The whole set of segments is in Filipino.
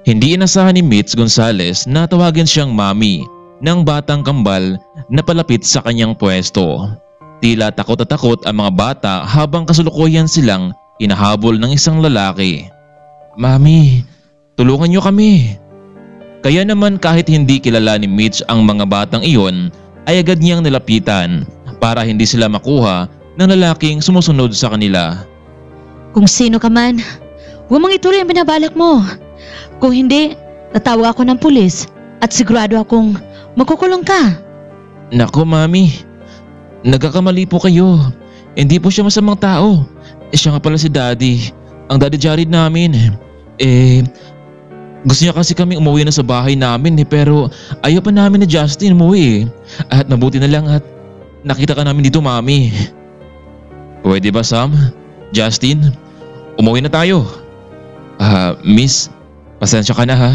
Hindi inasahan ni Mitch Gonzales na tawagin siyang mami ng batang kambal na palapit sa kanyang pwesto. Tila takot at takot ang mga bata habang kasalukuyan silang hinahabol ng isang lalaki. "Mami, tulungan niyo kami." Kaya naman kahit hindi kilala ni Mitch ang mga batang iyon ay agad niyang nilapitan para hindi sila makuha ng lalaking sumusunod sa kanila. Kung sino ka man, huwag mong ituloy ang binabalak mo. Kung hindi, tatawag ako ng pulis at sigurado akong makukulong ka. "Naku mami, nagkakamali po kayo. Hindi po siya masamang tao. Siya nga pala si Daddy, ang Daddy Jared namin. Gusto niya kasi kami umuwi na sa bahay namin pero ayaw pa namin ni Justin umuwi. At mabuti na lang at nakita ka namin dito mami." "Pwede ba Sam? Justin, umuwi na tayo." Miss, pasensya ka na ha.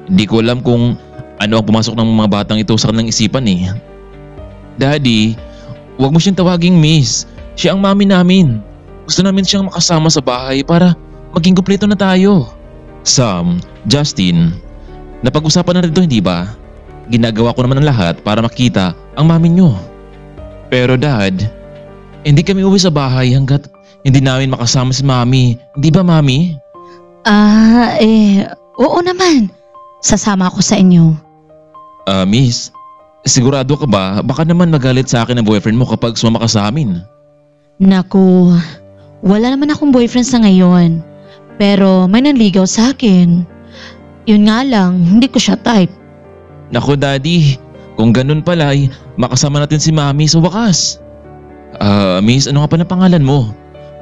Hindi ko alam kung ano ang pumasok ng mga batang ito sa kanilang isipan eh." "Daddy, huwag mo siyang tawaging miss. Siya ang mami namin. Gusto namin siyang makasama sa bahay para maging kumpleto na tayo." "Sam, Justin, napag-usapan na rin ito hindi ba? Ginagawa ko naman ang lahat para makita ang mami niyo." "Pero Dad, hindi kami uwi sa bahay hanggat hindi namin makasama si mami. Hindi ba mami?" Oo naman. Sasama ako sa inyo. Miss, sigurado ka ba? Baka naman magalit sa akin ang boyfriend mo kapag sumama ka sa amin." Naku, wala naman akong boyfriend sa ngayon. Pero may nanligaw sa akin. Yun nga lang, hindi ko siya type. "Naku Daddy, kung ganun pala ay makasama natin si mami sa wakas." Miss, ano nga pala pangalan mo?"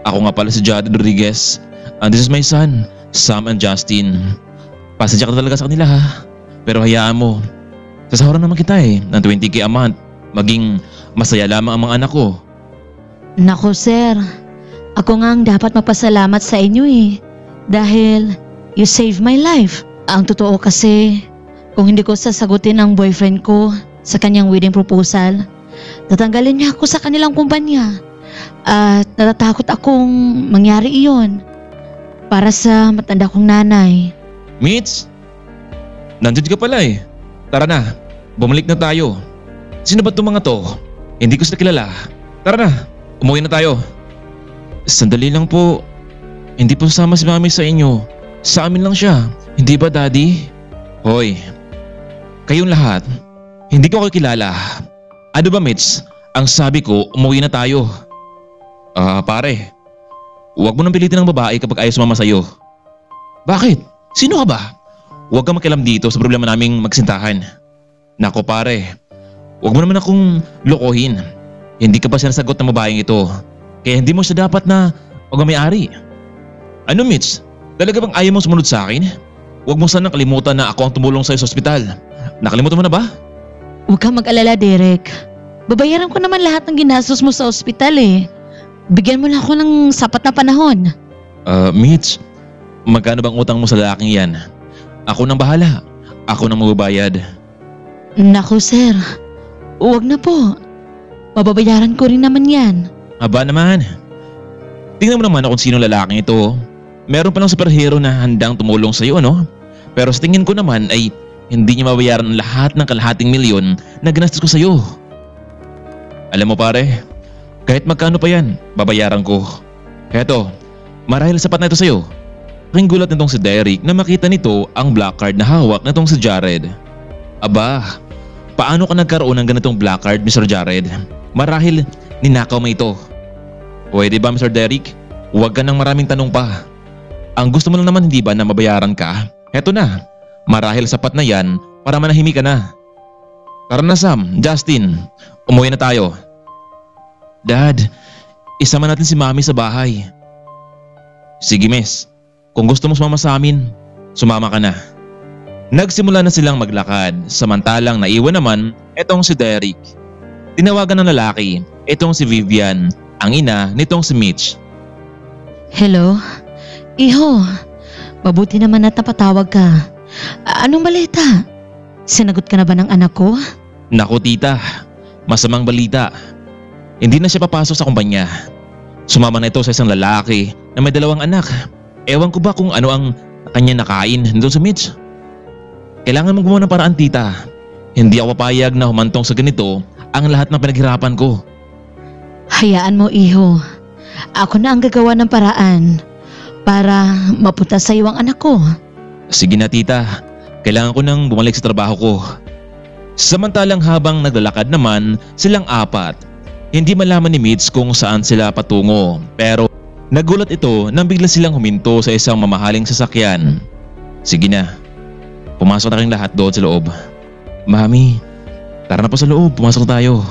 "Ako nga pala si Jared Rodriguez. And this is my son, Sam and Justin. Pasensya ka talaga sa kanila ha. Pero hayaan mo, sasahuran naman kita ng 20K a month. Maging masaya lamang ang mga anak ko." Naku sir, ako nga ang dapat mapasalamat sa inyo Dahil you saved my life. Ang totoo kasi, kung hindi ko sasagutin ang boyfriend ko sa kanyang wedding proposal, tatanggalin niya ako sa kanilang kumpanya. At natatakot akong mangyari iyon para sa matanda kong nanay. "Mitch, nandun ka pala Tara na, bumalik na tayo. Sino ba itong mga to? Hindi ko sila kilala. Tara na, umuwi na tayo." "Sandali lang po. Hindi po sasama si mami sa inyo. Sa amin lang siya. Hindi ba Daddy?" "Hoy, kayong lahat, hindi ko kayo kilala. Ano ba Mitch? Ang sabi ko, umuwi na tayo." Pare, huwag mo nang pilitin ng babae kapag ayaw sumama sa'yo." "Bakit? Sino ka ba? Huwag kang makialam dito sa problema naming magsintahan." "Nako pare, huwag mo naman akong lokohin. Hindi ka pa sinasagot ng babaeng ito. Kaya hindi mo siya dapat na magmamayari." "Ano Mitch? Talaga bang ayaw mong sumunod sa akin? Huwag mo sanang kalimutan na ako ang tumulong sa'yo sa ospital. Nakalimutan mo na ba?" Huwag kang mag-alala Derek. Babayaran ko naman lahat ng ginastos mo sa ospital Bigyan mo lang ako ng sapat na panahon. Mitch, magkano bang utang mo sa lalaking yan? Ako nang bahala. Ako nang magbabayad." Naku sir, huwag na po. Mababayaran ko rin naman yan. "Aba naman. Tingnan mo naman kung sino lalaking ito. Meron palang superhero na handang tumulong sa iyo Pero sa tingin ko naman ay hindi niya mabayaran ang lahat ng kalahating milyon na ginastos ko sa iyo. Alam mo pare, kahit magkano pa yan, babayaran ko. Heto, marahil sapat na ito sa iyo." Aking gulat nitong si Derek na makita nito ang black card na hawak nitong si Jared. "Aba, paano ka nagkaroon ng ganitong black card Mr. Jared? Marahil ninakaw mo ito." "Pwede ba Mr. Derek? Huwag ka ng maraming tanong pa. Ang gusto mo lang naman hindi ba na mabayaran ka? Heto na, marahil sapat na yan para manahimik ka na. Tara na Sam, Justin, umuwi na tayo." "Dad, isama natin si mami sa bahay." "Sige miss, kung gusto mo sumama sa amin, sumama ka na." Nagsimula na silang maglakad samantalang naiwan naman etong si Derek. Tinawagan ng lalaki etong si Vivian, ang ina nitong si Mitch. Hello? Iho, mabuti naman at napatawag ka. Anong balita? Sinagot ka na ba ng anak ko? Naku tita, masamang balita. Hindi na siya papasok sa kumpanya. Sumama na ito sa isang lalaki na may 2 anak. Ewan ko ba kung ano ang kanya nakain doon sa Mitch. Kailangan mong gumawa ng paraan, tita. Hindi ako papayag na humantong sa ganito ang lahat ng pinaghirapan ko. Hayaan mo, iho. Ako na ang gagawa ng paraan para mapunta sa iyo ang anak ko. Sige na, tita. Kailangan ko nang bumalik sa trabaho ko. Samantalang habang naglalakad naman silang apat, hindi malaman ni Mitch kung saan sila patungo, pero nagulat ito nang bigla silang huminto sa isang mamahaling sasakyan. Sige na, pumasok na kayong lahat doon sa loob. Mami, tara na po sa loob, pumasok na tayo.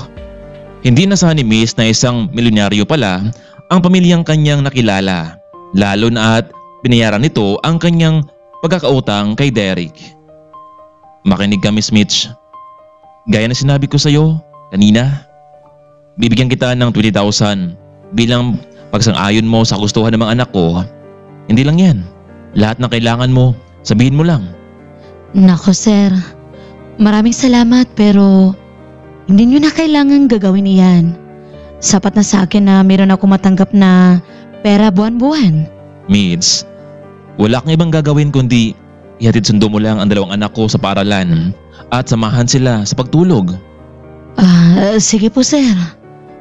Hindi nasahan ni Mitch na isang milyonaryo pala ang pamilyang kanyang nakilala, lalo na at binayaran nito ang kanyang pagkakautang kay Derek. Makinig ka, Miss Mitch. Gaya na sinabi ko sa iyo kanina, bibigyan kita ng 20,000 bilang pagsang-ayon mo sa gustuhan ng mga anak ko. Hindi lang yan. Lahat ng kailangan mo, sabihin mo lang. Nako sir, maraming salamat pero hindi nyo na kailangan gagawin iyan. Sapat na sa akin na meron ako matanggap na pera buwan-buwan. Mitch, wala kang ibang gagawin kundi ihatid sundo mo lang ang dalawang anak ko sa paaralan at samahan sila sa pagtulog. Sige po sir,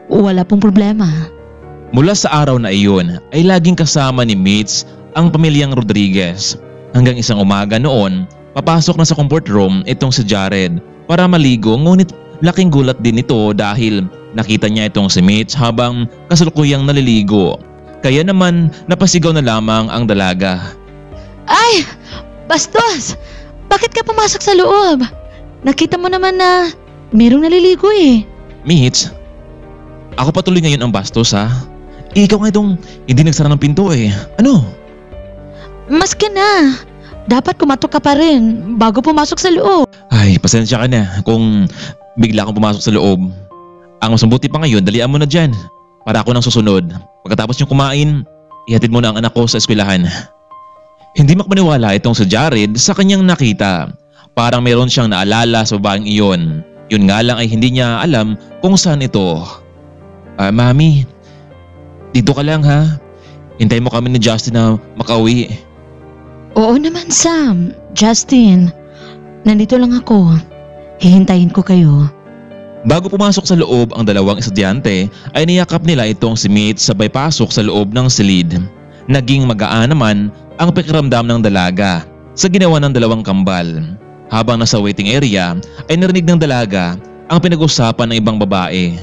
wala pong problema. Mula sa araw na iyon ay laging kasama ni Mitch ang pamilyang Rodriguez. Hanggang isang umaga noon, papasok na sa comfort room itong si Jared para maligo, ngunit laking gulat din ito dahil nakita niya itong si Mitch habang kasalukuyang naliligo. Kaya naman napasigaw na lamang ang dalaga. Ay! Bastos! Bakit ka pumasok sa loob? Nakita mo naman na merong naliligo eh. Mitch, ako patuloy ngayon ang bastos ha. Ikaw nga itong hindi nagsara ng pinto eh. Ano? Maski na. Dapat kumatok ka pa rin bago pumasok sa loob. Ay, pasensya ka na kung bigla akong pumasok sa loob. Ang mas mabuti pa ngayon, dalian mo na dyan para ako nang susunod. Pagkatapos niyong kumain, ihatid mo na ang anak ko sa eskwelahan. Hindi makapaniwala itong si Jared sa kanyang nakita. Parang mayroon siyang naalala sa babaeng iyon. Yun nga lang ay hindi niya alam kung saan ito. Mami, dito ka lang ha. Hintayin mo kami ni Justin na makauwi. Oo naman Sam, Justin. Nandito lang ako. Hihintayin ko kayo. Bago pumasok sa loob ang dalawang estudyante ay niyakap nila itong si Mitch sabay pasok sa loob ng silid. Naging magaan naman ang pakiramdam ng dalaga sa ginawa ng dalawang kambal. Habang nasa waiting area ay narinig ng dalaga ang pinag-usapan ng ibang babae.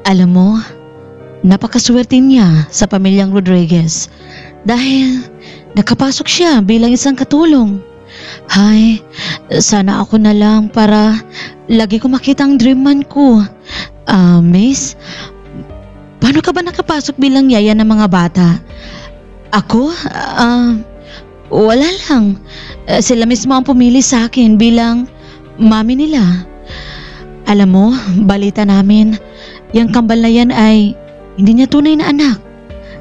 Alam mo, napakaswerte niya sa pamilyang Rodriguez dahil nakapasok siya bilang isang katulong. Hay, sana ako na lang para lagi ko makita ang dream man ko. Miss, paano ka ba nakapasok bilang yaya ng mga bata? Ako? Wala lang. Sila mismo ang pumili sa akin bilang mami nila. Alam mo, balita namin, yung kambal na yan ay hindi niya tunay na anak.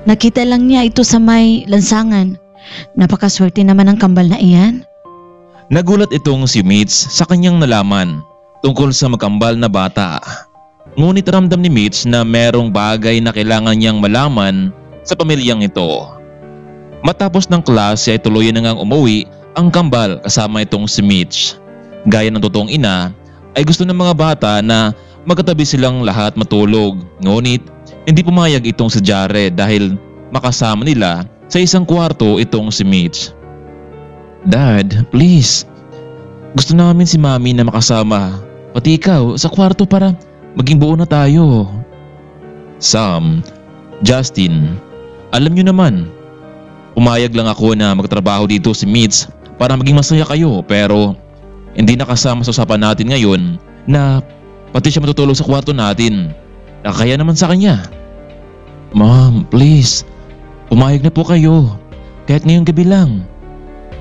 Nakita lang niya ito sa may lansangan. Napakaswerte naman ang kambal na iyan. Nagulat itong si Mitch sa kanyang nalaman tungkol sa magkambal na bata. Ngunit ramdam ni Mitch na merong bagay na kailangan niyang malaman sa pamilyang ito. Matapos ng klase ay tuluyan na ngang umuwi ang kambal kasama itong si Mitch. Gaya ng totoong ina ay gusto ng mga bata na magkatabi silang lahat matulog. Ngunit hindi pumayag itong si Jared dahil makasama nila sa isang kwarto itong si Mitch. Dad, please. Gusto namin si Mami na makasama, pati ikaw, sa kwarto para maging buo na tayo. Sam, Justin, alam niyo naman, pumayag lang ako na magtrabaho dito si Mitch para maging masaya kayo, pero hindi nakasama sa usapan natin ngayon na pati siya matutulog sa kwarto natin. Nakakaya naman sa kanya. Mom, please, pumayag na po kayo, kahit ngayong gabi lang.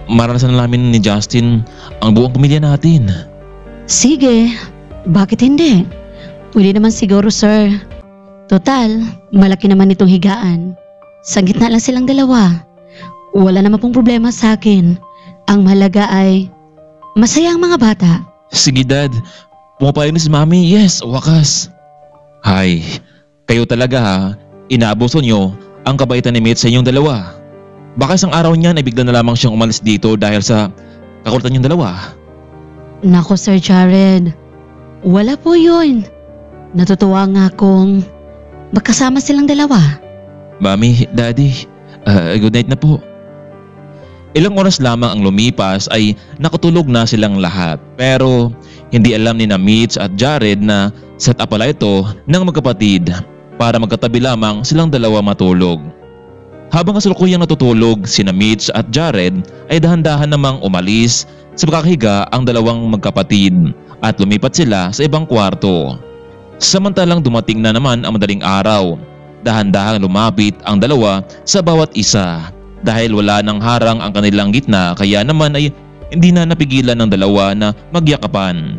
Maranasan na namin ni Justin ang buong pamilya natin. Sige, bakit hindi? Pwede naman siguro sir. Total, malaki naman itong higaan. Sa gitna lang silang dalawa. Wala naman pong problema sa akin. Ang mahalaga ay masaya ang mga bata. Sige dad, pumapayag na si Mami. Yes, wakas. Hay, kayo talaga ha. Inaabuso nyo ang kabaitan ni Mitch sa inyong dalawa. Baka isang araw niyan ay bigla na lamang siyang umalis dito dahil sa kakulitan niyong dalawa. Nako Sir Jared, wala po yun. Natutuwa nga kung magkasama silang dalawa. Mami, Daddy, good night na po. Ilang oras lamang ang lumipas ay nakatulog na silang lahat, pero hindi alam ni Mitch at Jared na set up pala ito ng magkapatid para magkatabi lamang silang dalawa matulog. Habang kasalukuyang natutulog sina Mitch at Jared ay dahan-dahan namang umalis sa pagkakahiga ang dalawang magkapatid at lumipat sila sa ibang kwarto. Samantalang dumating na naman ang madaling araw, dahan-dahang lumapit ang dalawa sa bawat isa dahil wala nang harang ang kanilang gitna, kaya naman ay hindi na napigilan ng dalawa na magyakapan.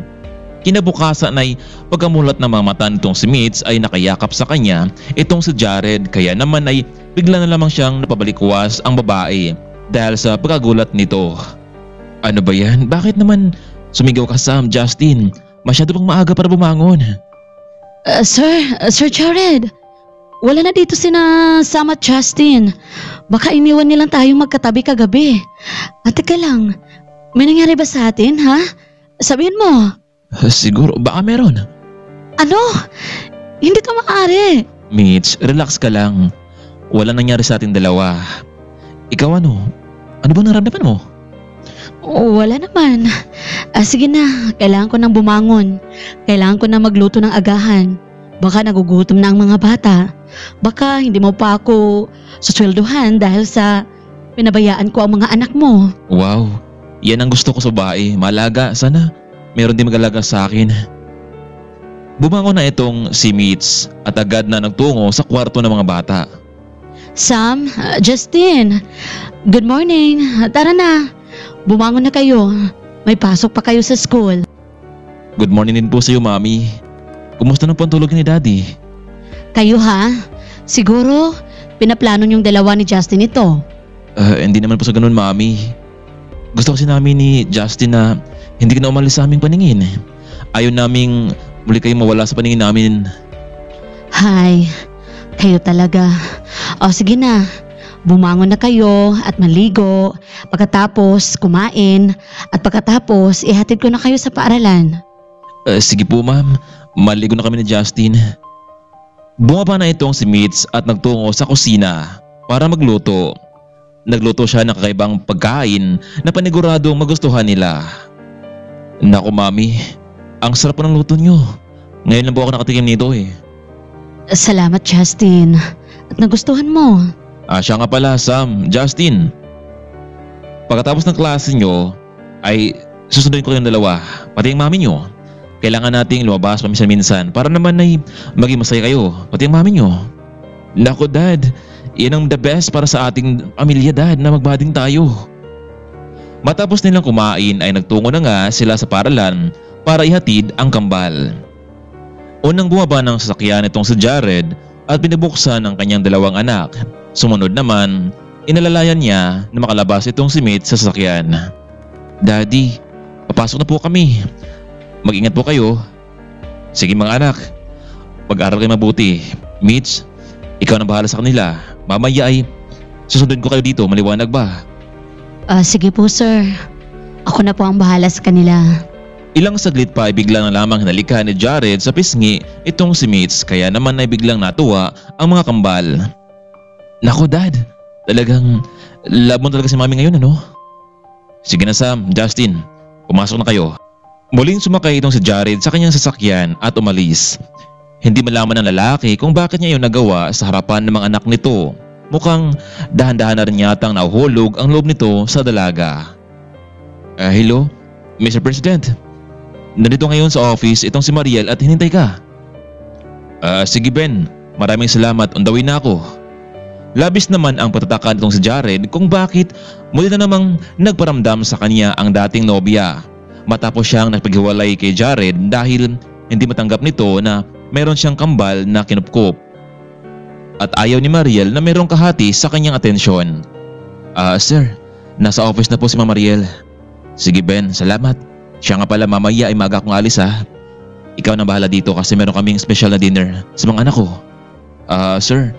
Kinabukasan ay pagkamulat ng mga mata nitong si Mitch ay nakayakap sa kanya itong si Jared, kaya naman ay bigla na lamang siyang napabalikwas ang babae dahil sa pagkagulat nito. Ano ba yan? Bakit naman sumigaw ka, Sam, Justin? Masyado pang maaga para bumangon. Sir Jared, wala na dito sina Sam at Justin. Baka iniwan nilang tayong magkatabi kagabi. At teka lang, may nangyari ba sa atin, ha? Sabihin mo. Siguro, baka meron. Ano? Hindi to maaari. Mitch, relax ka lang. Wala nangyari sa ating dalawa. Ikaw ano? Ano bang naramdaman mo? Wala naman. Sige na, kailangan ko nang bumangon. Kailangan ko na magluto ng agahan. Baka nagugutom na ang mga bata. Baka hindi mo pa ako suswelduhan dahil sa pinabayaan ko ang mga anak mo. Wow, yan ang gusto ko sa babae. Malaga, sana meron din mag-alaga sa akin. Bumangon na itong si Mitch at agad na nagtungo sa kwarto ng mga bata. Sam, Justin, good morning. Tara na, bumangon na kayo. May pasok pa kayo sa school. Good morning din po sa iyo, Mami. Kumusta na po ang tulog ni Daddy? Kayo ha? Siguro, pinaplano niyong dalawa ni Justin ito. Hindi naman po sa ganun, Mami. Gusto kasi namin ni Justin na hindi ka na umalis sa aming paningin. Ayaw naming muli kayong mawala sa paningin namin. Hay, kayo talaga. O sige na, bumangon na kayo at maligo. Pagkatapos kumain at pagkatapos ihatid ko na kayo sa paaralan. Sige po, Ma'am. Maligo na kami ni Justin. Bumaba na itong si Mitch at nagtungo sa kusina para magluto. Nagluto siya ng kakaibang pagkain na paniguradong magustuhan nila. Naku, Mami, ang sarap po ng luto niyo. Ngayon lang po ako nakatikim nito eh. Salamat, Justin. At nagustuhan mo. Siya nga pala, Sam, Justin. Pagkatapos ng klase niyo ay susunduin ko kayong dalawa, pati ang mami niyo. Kailangan nating lumabas paminsan-minsan para naman ay maging masaya kayo, pati ang mami niyo. Naku, Dad, yan ang the best para sa ating pamilya, Dad, na magbading tayo. Matapos nilang kumain ay nagtungo na nga sila sa paaralan para ihatid ang kambal. Unang bumaba ng sasakyan itong si Jared at binubuksan ang kanyang dalawang anak. Sumunod naman, inalalayan niya na makalabas itong si Mitch sa sasakyan. Daddy, papasok na po kami. Mag-ingat po kayo. Sige mga anak, mag-aral kayo mabuti. Mitch, ikaw na bahala sa kanila. Mamaya ay susundin ko kayo dito, maliwanag ba? Sige po, sir. Ako na po ang bahala sa kanila. Ilang saglit pa ay biglang na lamang hinalika ni Jared sa pisngi itong si Mitch, kaya naman ay biglang natuwa ang mga kambal. Naku, Dad, talagang love mo talaga si Mami ngayon, ano? Sige na, Sam, Justin, pumasok na kayo. Muling sumakay itong si Jared sa kanyang sasakyan at umalis. Hindi malaman ng lalaki kung bakit niya yun nagawa sa harapan ng mga anak nito. Mukhang dahan-dahan na rin yatang nahuhulog ang loob nito sa dalaga. Hello, Mr. President. Nandito ngayon sa office itong si Mariel at hinintay ka. Sige Ben, maraming salamat, on the way na ako. Labis naman ang patatakan nitong si Jared kung bakit muli na namang nagparamdam sa kanya ang dating nobya. Matapos siyang nagpaghiwalay kay Jared dahil hindi matanggap nito na meron siyang kambal na kinupkup. At ayaw ni Mariel na merong kahati sa kanyang atensyon. Sir, nasa office na po si Ma'am Mariel. Sige Ben, salamat. Siya nga pala, mamaya ay maaga akong alis ha. Ikaw na bahala dito kasi meron kaming special na dinner sa mga anak ko. Sir,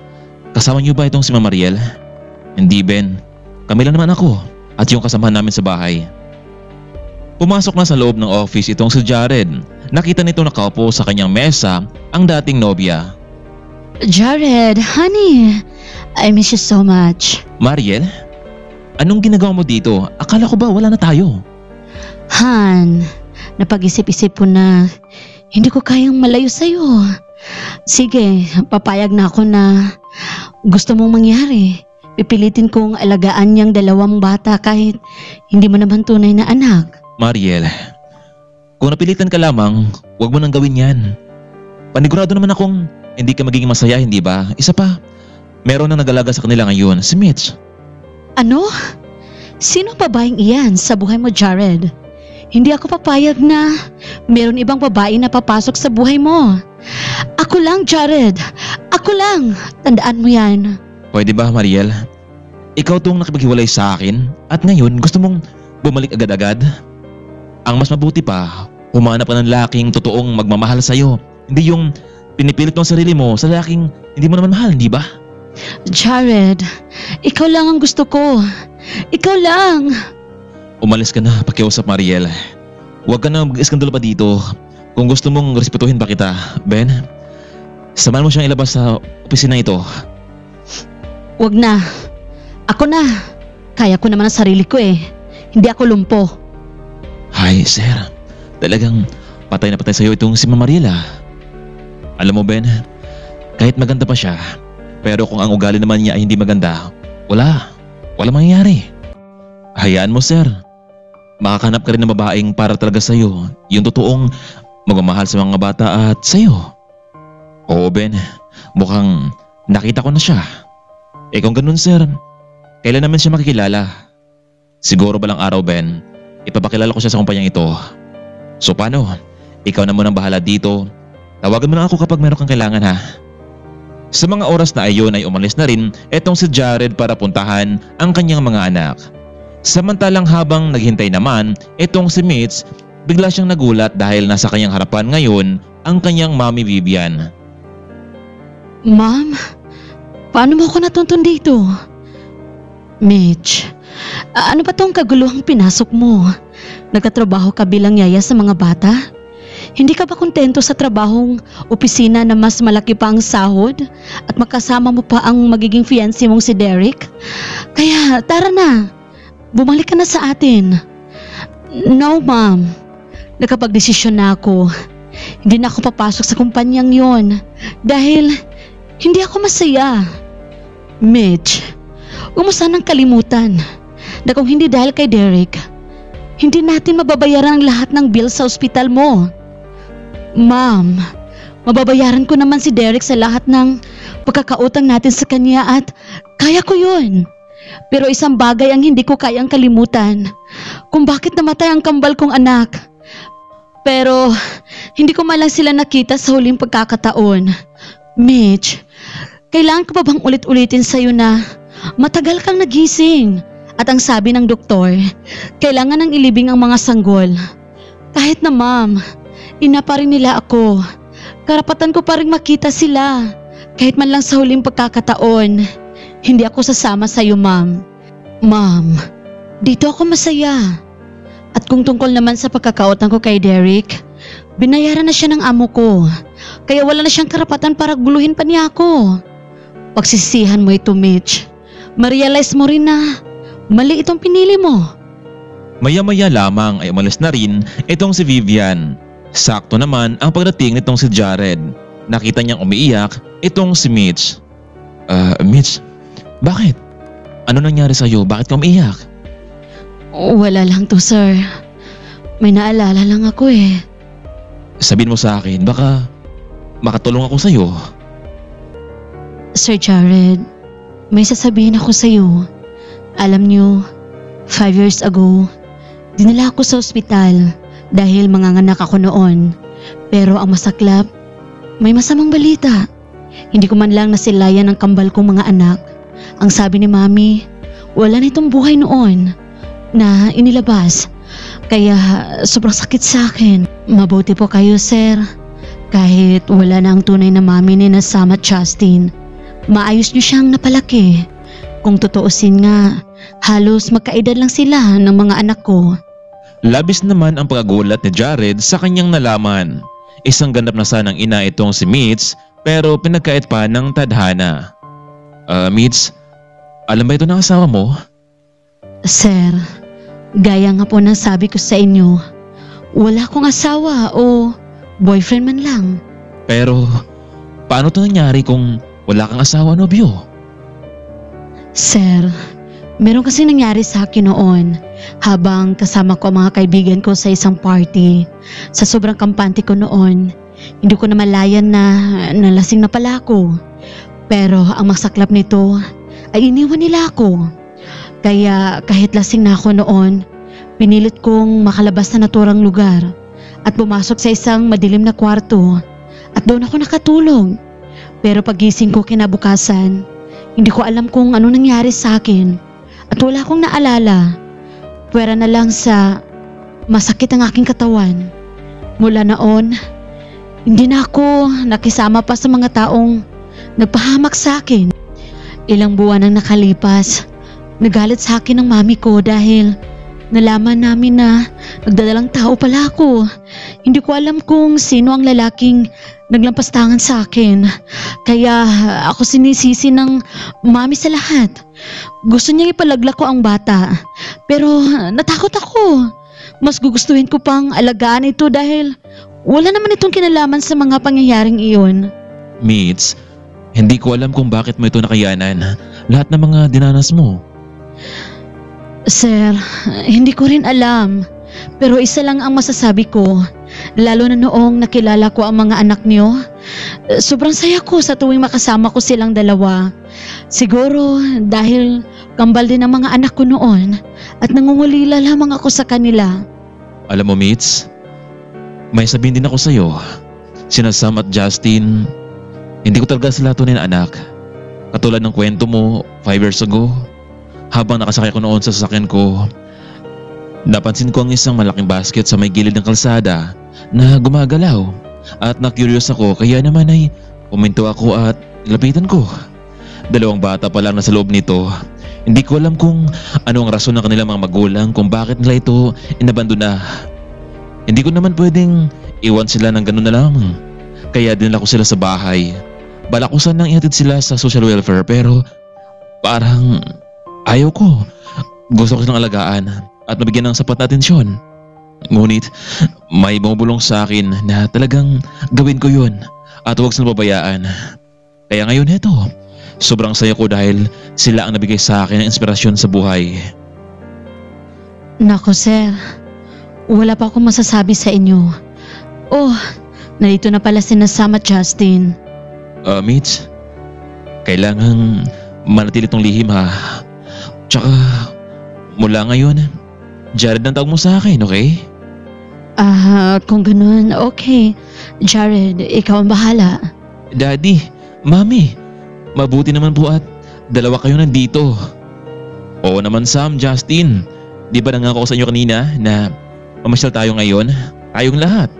kasama niyo ba itong si Ma'am Mariel? Hindi Ben, kami lang naman ako at yung kasamahan namin sa bahay. Pumasok na sa loob ng office itong si Jared. Nakita nito nakaupo sa kanyang mesa ang dating nobya. Jared, honey, I miss you so much. Mariel, anong ginagawa mo dito? Akala ko ba wala na tayo? Han, napag-isip-isip ko na hindi ko kayang malayo sa'yo. Sige, papayag na ako na gusto mong mangyari. Pipilitin kong alagaan niyang 2 bata kahit hindi mo naman tunay na anak. Mariel, kung napilitan ka lamang, huwag mo nang gawin yan. Panigurado naman akong hindi ka magiging masaya, hindi ba? Isa pa, meron na nag-alaga sa kanila ngayon, si Mitch. Ano? Sino babaeng iyan sa buhay mo, Jared? Hindi ako papayag na meron ibang babae na papasok sa buhay mo. Ako lang, Jared. Ako lang. Tandaan mo yan. Pwede ba, Mariel? Ikaw tong nakipaghiwalay sa akin at ngayon gusto mong bumalik agad-agad? Ang mas mabuti pa, humanap ka ng laking totoong magmamahal sa'yo. Hindi yung pinipilit mo ang sarili mo sa laking hindi mo naman mahal, hindi ba? Jared, ikaw lang ang gusto ko. Ikaw lang. Umalis ka na, pakiusap, Mariel. Huwag ka na mag-iskandalo pa dito. Kung gusto mong respetuhin pa kita, Ben, samahan mo siyang ilabas sa opisina ito. Huwag na. Ako na. Kaya ko naman ang sarili ko eh. Hindi ako lumpo. Ay, sir. Talagang patay na patay sa'yo itong si Ma'am Mariela. Alam mo, Ben, kahit maganda pa siya, pero kung ang ugali naman niya ay hindi maganda, wala mangyayari. Hayaan mo, sir. Makakahanap ka rin ng babaeng para talaga sa'yo, yung totoong magmamahal sa mga bata at sa'yo. Oo, Ben, mukhang nakita ko na siya. Kung ganun, sir, kailan naman siya makikilala? Siguro balang araw, Ben, ipapakilala ko siya sa kumpanyang ito. So paano? Ikaw na munang bahala dito. Tawagan mo na ako kapag meron kang kailangan, ha? Sa mga oras na ayon ay umalis na rin etong si Jared para puntahan ang kanyang mga anak. Samantalang habang naghintay naman, etong si Mitch, bigla siyang nagulat dahil nasa kanyang harapan ngayon ang kanyang mommy Vivian. Ma'am, paano mo ako natuntun dito? Mitch, ano ba tong kaguluhang pinasok mo? Nagtatrabaho ka bilang yaya sa mga bata? Hindi ka ba kontento sa trabahong opisina na mas malaki pa ang sahod at makasama mo pa ang magiging fiancé mong si Derek? Kaya tara na, bumalik ka na sa atin. No, ma'am. Nakapagdesisyon na ako. Hindi na ako papasok sa kumpanyang yon dahil hindi ako masaya. Mitch, huwag mo sanang kalimutan na kung hindi dahil kay Derek, hindi natin mababayaran ang lahat ng bill sa ospital mo. Ma'am, mababayaran ko naman si Derek sa lahat ng pagkakautang natin sa kanya at kaya ko yun. Pero isang bagay ang hindi ko kayang kalimutan, kung bakit namatay ang kambal kong anak. Pero hindi ko man lang sila nakita sa huling pagkakataon. Mitch, kailangan ko pa bang ulit-ulitin sa'yo na matagal kang nagising? At ang sabi ng doktor, kailangan ng ilibing ang mga sanggol. Kahit na ma'am, ina pa rin nila ako. Karapatan ko pa rin makita sila. Kahit man lang sa huling pagkakataon, hindi ako sasama sa iyo, ma'am. Ma'am, dito ako masaya. At kung tungkol naman sa pagkakautang ko kay Derek, binayaran na siya ng amo ko. Kaya wala na siyang karapatan para guluhin pa niya ako. Pagsisihan mo ito, Mitch. Ma-realize mo rin na mali itong pinili mo. Maya-maya lamang ay umalis na rin itong si Vivian. Sakto naman ang pagdating nitong si Jared. Nakita niyang umiiyak itong si Mitch. Mitch, bakit? Ano nangyari sa'yo? Bakit ka umiiyak? Wala lang to, sir. May naalala lang ako eh. Sabihin mo sa akin, baka makatulong ako sa'yo. Sir Jared, may sasabihin ako sa'yo. Alam niyo, 5 years ago, dinala ako sa ospital dahil manganganak ako noon. Pero ang masaklap, may masamang balita. Hindi ko man lang nasilayan ang kambal kong mga anak. Ang sabi ni Mami, wala na itong buhay noon na inilabas. Kaya sobrang sakit sa akin. Mabuti po kayo, sir. Kahit wala na ang tunay na mami ni Sam at Justin, maayos niyo siyang napalaki. Kung totoosin nga, halos magkaedad lang sila ng mga anak ko. Labis naman ang pagkagulat ni Jared sa kanyang nalaman. Isang ganap na sanang ina itong si Mitch pero pinagkait pa ng tadhana. Mitch, alam ba ito ng asawa mo? Sir, gaya nga po ng sabi ko sa inyo, wala akong asawa o boyfriend man lang. Pero paano ito nangyari kung wala kang asawa o nobyo? Sir, meron kasi nangyari sa akin noon habang kasama ko ang mga kaibigan ko sa isang party. Sa sobrang kampante ko noon, hindi ko na malayan na nalasing na pala ako. Pero ang masaklap nito ay iniwan nila ako. Kaya kahit lasing na ako noon, pinilit kong makalabas na naturang lugar at pumasok sa isang madilim na kwarto at doon ako nakatulog. Pero pagising ko kinabukasan, hindi ko alam kung ano nangyari sa akin at wala akong naalala. Pwera na lang sa masakit ang aking katawan. Mula noon, hindi na ako nakisama pa sa mga taong nagpahamak sa akin. Ilang buwan ang nakalipas, nagalit sa akin ang mami ko dahil nalaman namin na nagdadalang tao pala ako. Hindi ko alam kung sino ang lalaking naglampas tangan sa akin. Kaya ako sinisisi ng mami sa lahat. Gusto niyang ipalagla ko ang bata. Pero natakot ako. Mas gugustuhin ko pang alagaan ito dahil wala naman itong kinalaman sa mga pangyayaring iyon. Mitch, hindi ko alam kung bakit mo ito nakayanan. Lahat ng mga dinanas mo. Sir, hindi ko rin alam. Pero isa lang ang masasabi ko. Lalo na noong nakilala ko ang mga anak niyo. Sobrang saya ko sa tuwing makasama ko silang dalawa. Siguro dahil kambal din ang mga anak ko noon at nangungulila lamang ako sa kanila. Alam mo Mitch, may sabihin din ako sa'yo. Sina Sam at Justin, hindi ko talaga sila tunay na anak. Katulad ng kwento mo 5 years ago. Habang nakasakay ko noon sa sasakyan ko, napansin ko ang isang malaking basket sa may gilid ng kalsada na gumagalaw at na-curious ako kaya naman ay puminto ako at lapitan ko. 2 bata pa lang nasa loob nito. Hindi ko alam kung ano ang rason ng kanilang mga magulang kung bakit nila ito inabandona. Hindi ko naman pwedeng iwan sila ng ganun na lamang. Kaya dinala ko sila sa bahay. Balak ko sanang ihatid sila sa social welfare pero parang ayaw ko. Gusto ko silang alagaan at mabigyan ng sapat na atensyon. Ngunit may bumubulong sa akin na talagang gawin ko yun at huwag silang babayaan. Kaya ngayon eto, sobrang saya ko dahil sila ang nabigay sa akin ng inspirasyon sa buhay. Nako sir, wala pa akong masasabi sa inyo. Oh, narito na pala sina Sam at Justin. Mitch, kailangang manatili tong lihim ha. Tsaka mula ngayon, Jared ang tawag mo sa akin, okay? Kung ganun, okay. Jared, ikaw ang bahala. Daddy, Mami, mabuti naman po at 2 kayo nandito. Oo naman Sam, Justin. Di ba nangako ko sa inyo kanina na mamasyal tayo ngayon? Tayong lahat.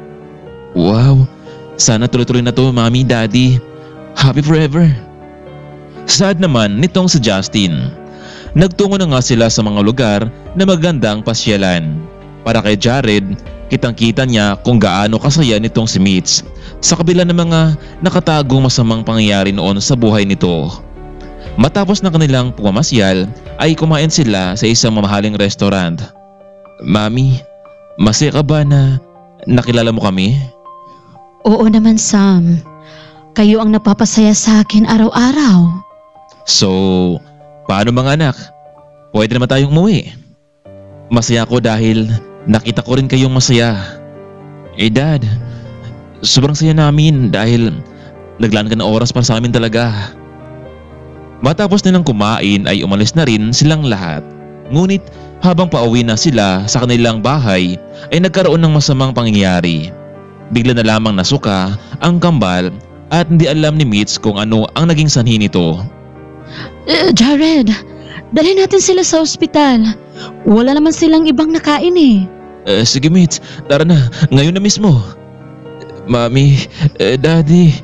Wow, sana tuloy-tuloy na to Mami, Daddy. Happy forever. Sad naman nitong si Justin. Nagtungo na nga sila sa mga lugar na magandang pasyalan. Para kay Jared, kitang-kita niya kung gaano kasaya nitong si Mitch sa kabila ng mga nakatagong masamang pangyayari noon sa buhay nito. Matapos ng kanilang pumamasyal ay kumain sila sa isang mamahaling restaurant. Mami, masaya ka ba na nakilala mo kami? Oo naman Sam. Kayo ang napapasaya sa akin araw-araw. So, paano mga anak? Pwede naman tayong umuwi. Masaya ako dahil nakita ko rin kayong masaya. Dad, sobrang saya namin dahil naglaan ka ng oras para sa amin talaga. Matapos nilang kumain ay umalis na rin silang lahat. Ngunit habang pauwi na sila sa kanilang bahay ay nagkaroon ng masamang pangyayari. Bigla na lamang nasuka ang kambal at hindi alam ni Mitch kung ano ang naging sanhi nito. Jared, dalhin natin sila sa ospital. Wala naman silang ibang nakain eh. Sige Mitch, tara na, ngayon na mismo. Mami, Daddy,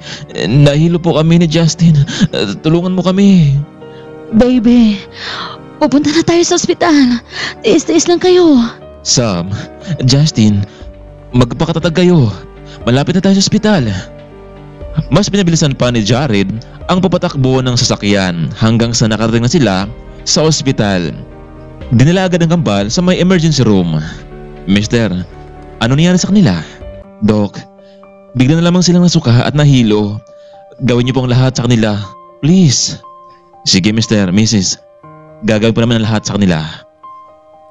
nahilo po kami ni Justin. Tulungan mo kami. Baby, pupunta na tayo sa ospital. Tiis-tiis lang kayo. Sam, Justin, magpakatatag kayo. Malapit na tayo sa ospital. Mas pinabilisan pa ni Jared ang papatakbo ng sasakyan hanggang sa nakarating na sila sa ospital. Dinala agad ang kambal sa may emergency room. Mister, ano nangyari sa kanila? Doc, bigla na lamang silang nasuka at nahilo. Gawin niyo pong lahat sa kanila. Please. Sige Mr. Mrs. Gagawin po naman ang lahat sa kanila.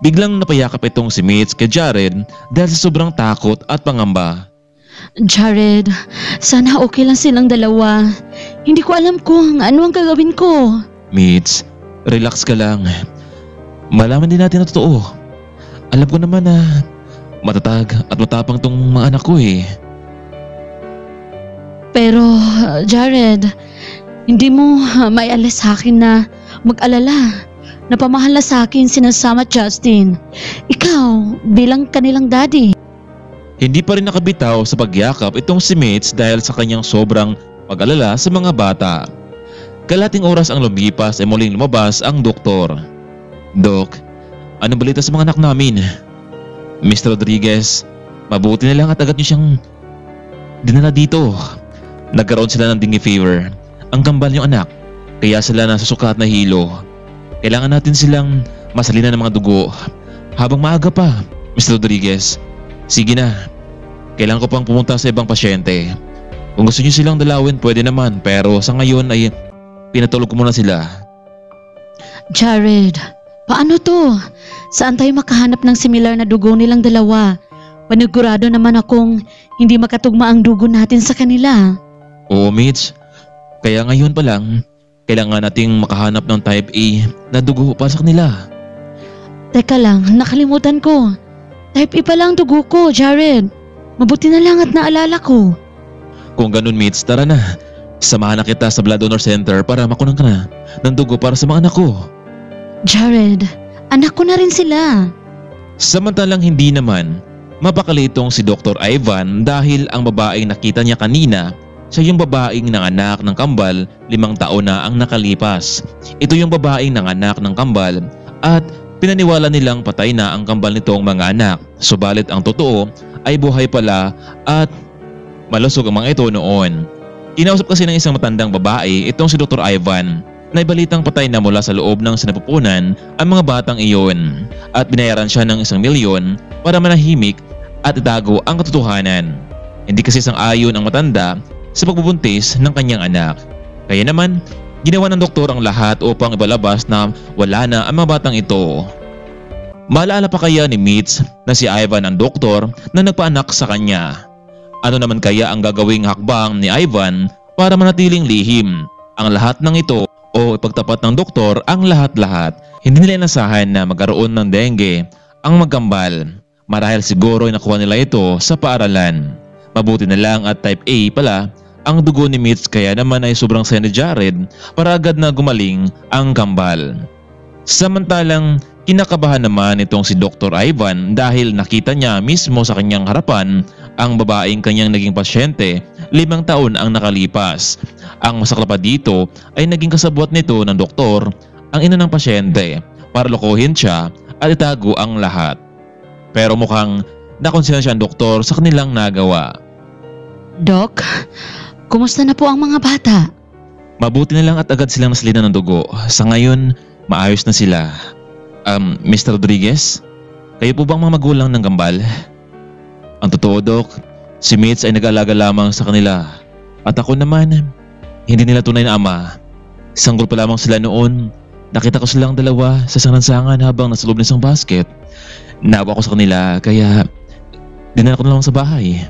Biglang napayakap itong si Mitch kay Jared dahil sa sobrang takot at pangamba. Jared, sana okay lang silang dalawa. Hindi ko alam kung ano ang gagawin ko. Mitch, relax ka lang. Malaman din natin na totoo. Alam ko naman na matatag at matapang tong mga anak ko eh. Pero Jared, hindi mo maialis sa akin na mag-alala. Napamahal na sa akin sina Sam at Justin. Ikaw bilang kanilang daddy. Hindi pa rin nakabitaw sa pagyakap itong si Mitch dahil sa kanyang sobrang pag-alala sa mga bata. Kalating oras ang lumipas ay muling lumabas ang doktor. Doc, anong balita sa mga anak namin? Mr. Rodriguez, mabuti na lang at agad niyo siyang dinala dito. Nagkaroon sila ng dengue fever. Ang kambal yung anak, kaya sila nasusuka at nahilo. Kailangan natin silang masalinan ng mga dugo habang maaga pa, Mr. Rodriguez. Sige na, kailangan ko pang pumunta sa ibang pasyente. Kung gusto niyo silang dalawin, pwede naman, pero sa ngayon ay pinatulog ko muna sila. Jared, paano to? Saan tayo makahanap ng similar na dugo nilang dalawa? Panigurado naman akong hindi makatugma ang dugo natin sa kanila. Oo Mitch, kaya ngayon pa lang, kailangan nating makahanap ng type A na dugo para sa kanila. Teka lang, nakalimutan ko. Type A pa lang dugo ko, Jared. Mabuti na lang at naalala ko. Kung ganun Mitch, tara na. Samahan na kita sa blood donor center para makunan ka na ng dugo para sa mga anak ko. Jared, anak ko na rin sila. Samantalang hindi naman mapakali itong si Dr. Ivan dahil ang babaeng nakita niya kanina, siya yung babaeng nanganak ng kambal 5 taon na ang nakalipas. Ito yung babaeng nanganak ng kambal at pinaniwala nilang patay na ang kambal nitong mga anak. Subalit ang totoo ay buhay pala at malusog ang mga ito noon. Kinausap kasi ng isang matandang babae itong si Dr. Ivan na ibalitang patay na mula sa loob ng sinapupunan ang mga batang iyon at binayaran siya ng 1 milyon para manahimik at itago ang katotohanan. Hindi kasi sang-ayon ang matanda sa pagbubuntis ng kanyang anak. Kaya naman, ginawa ng doktor ang lahat upang ibalabas na wala na ang mga batang ito. Maalala pa kaya ni Mitch na si Ivan ang doktor na nagpaanak sa kanya? Ano naman kaya ang gagawing hakbang ni Ivan para manatiling lihim ang lahat ng ito o ipagtapat ng doktor ang lahat-lahat? Hindi nila inasahan na magkaroon ng dengue ang magkambal. Marahil siguro ay nakuha nila ito sa paaralan. Mabuti na lang at type A pala ang dugo ni Mitch kaya naman ay sobrang saya ni Jared para agad na gumaling ang kambal. Samantalang kinakabahan naman itong si Dr. Ivan dahil nakita niya mismo sa kanyang harapan ang babaeng kanyang naging pasyente 5 taon ang nakalipas. Ang masakla pa dito ay naging kasabwat nito ng doktor ang ina ng pasyente para lokohin siya at itago ang lahat. Pero mukhang nakonsensya ang doktor sa kanilang nagawa. Doc, kumusta na po ang mga bata? Mabuti na lang at agad silang nasalinan ng dugo. Sa ngayon, maayos na sila. Mr. Rodriguez, kayo po bang mga magulang ng kambal? Ang totoo, Doc, si Mitch ay nag-aalaga lamang sa kanila. At ako naman, hindi nila tunay na ama. Sanggol pa lamang sila noon. Nakita ko silang dalawa sa sangansangan habang nasa loob ng isang basket. Nawa ko sa kanila kaya dinala ko na lang sa bahay.